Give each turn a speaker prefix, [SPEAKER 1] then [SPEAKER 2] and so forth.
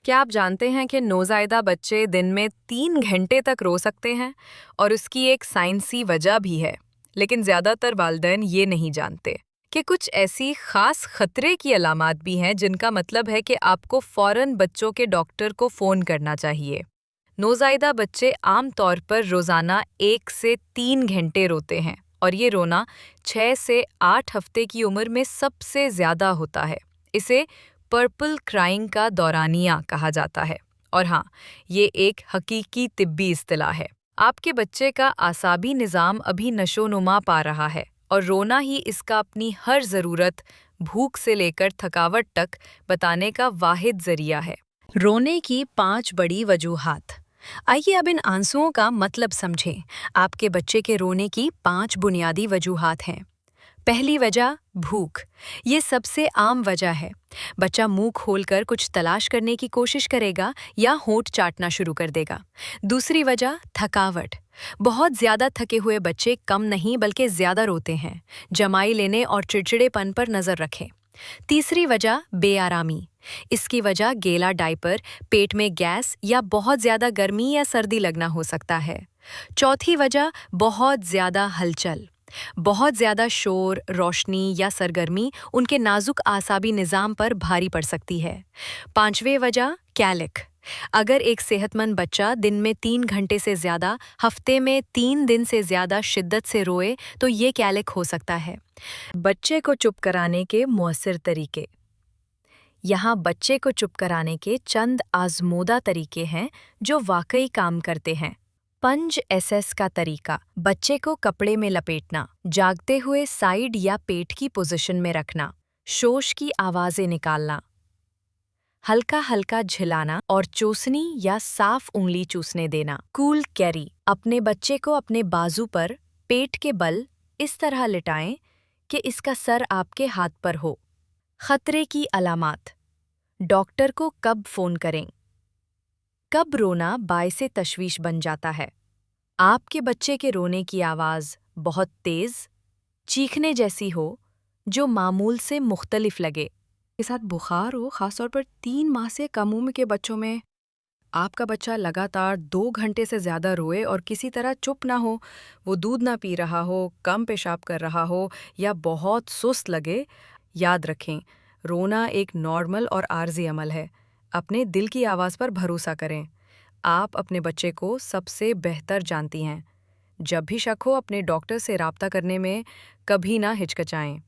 [SPEAKER 1] क्या आप जानते हैं कि नौज़ायदा बच्चे दिन में 3 घंटे तक रो सकते हैं और उसकी एक साइंसी वजह भी है। लेकिन ज़्यादातर वालिदैन ये नहीं जानते कि कुछ ऐसी खास खतरे की अलामात भी हैं जिनका मतलब है कि आपको फ़ौरन बच्चों के डॉक्टर को फ़ोन करना चाहिए। नौज़ायदा बच्चे आम तौर पर रोज़ाना 1 से 3 घंटे रोते हैं और ये रोना 6 से 8 हफ्ते की उम्र में सबसे ज़्यादा होता है। इसे पर्पल क्राइंग का दौरानिया कहा जाता है और हाँ, ये एक हकीकी तिब्बी इस्तिलाह है। आपके बच्चे का आसाबी निज़ाम अभी नशोनुमा पा रहा है और रोना ही इसका अपनी हर ज़रूरत, भूख से लेकर थकावट तक बताने का वाहिद ज़रिया है। रोने की 5 बड़ी वजूहात। आइए अब इन आंसुओं का मतलब समझें। आपके बच्चे के रोने की 5 बुनियादी वजूहात हैं। पहली वजह भूख। ये सबसे आम वजह है। बच्चा मुंह खोलकर कुछ तलाश करने की कोशिश करेगा या होंठ चाटना शुरू कर देगा। दूसरी वजह थकावट। बहुत ज्यादा थके हुए बच्चे कम नहीं बल्कि ज्यादा रोते हैं। जमाई लेने और चिड़चिड़ेपन पर नजर रखें। तीसरी वजह बेआरामी। इसकी वजह गीला डायपर, पेट में गैस या बहुत ज्यादा गर्मी या सर्दी लगना हो सकता है। चौथी वजह बहुत ज्यादा हलचल। बहुत ज़्यादा शोर, रोशनी या सरगर्मी उनके नाजुक आसाबी निज़ाम पर भारी पड़ सकती है। पांचवें वजह कैलिक। अगर एक सेहतमंद बच्चा दिन में 3 घंटे से ज़्यादा, हफ्ते में 3 दिन से ज़्यादा शिद्दत से रोए तो ये कैलिक हो सकता है। बच्चे को चुप कराने के मुअस्सिर तरीके। यहाँ बच्चे को चुप कराने के चंद आज़मूदा तरीके हैं जो वाकई काम करते हैं। पंज एसएस का तरीका। बच्चे को कपड़े में लपेटना, जागते हुए साइड या पेट की पोजीशन में रखना, शोश की आवाज़ें निकालना, हल्का हल्का झिलाना और चूसनी या साफ उंगली चूसने देना। Cool carry. अपने बच्चे को अपने बाजू पर पेट के बल इस तरह लिटाएं कि इसका सर आपके हाथ पर हो। खतरे की अलामात। डॉक्टर को कब फ़ोन करें? कब रोना बायसे तशवीश बन जाता है? आपके बच्चे के रोने की आवाज़ बहुत तेज़, चीखने जैसी हो, जो मामूल से मुख्तलिफ लगे। के साथ बुखार हो, ख़ासतौर पर 3 माह से कम उम्र के बच्चों में। आपका बच्चा लगातार 2 घंटे से ज़्यादा रोए और किसी तरह चुप ना हो, वो दूध ना पी रहा हो, कम पेशाब कर रहा हो या बहुत सुस्त लगे, याद रखें, रोना एक नॉर्मल और आर्जी अमल है। अपने दिल की आवाज़ पर भरोसा करें। आप अपने बच्चे को सबसे बेहतर जानती हैं। जब भी शक हो अपने डॉक्टर से राब्ता करने में कभी ना हिचकिचाएं।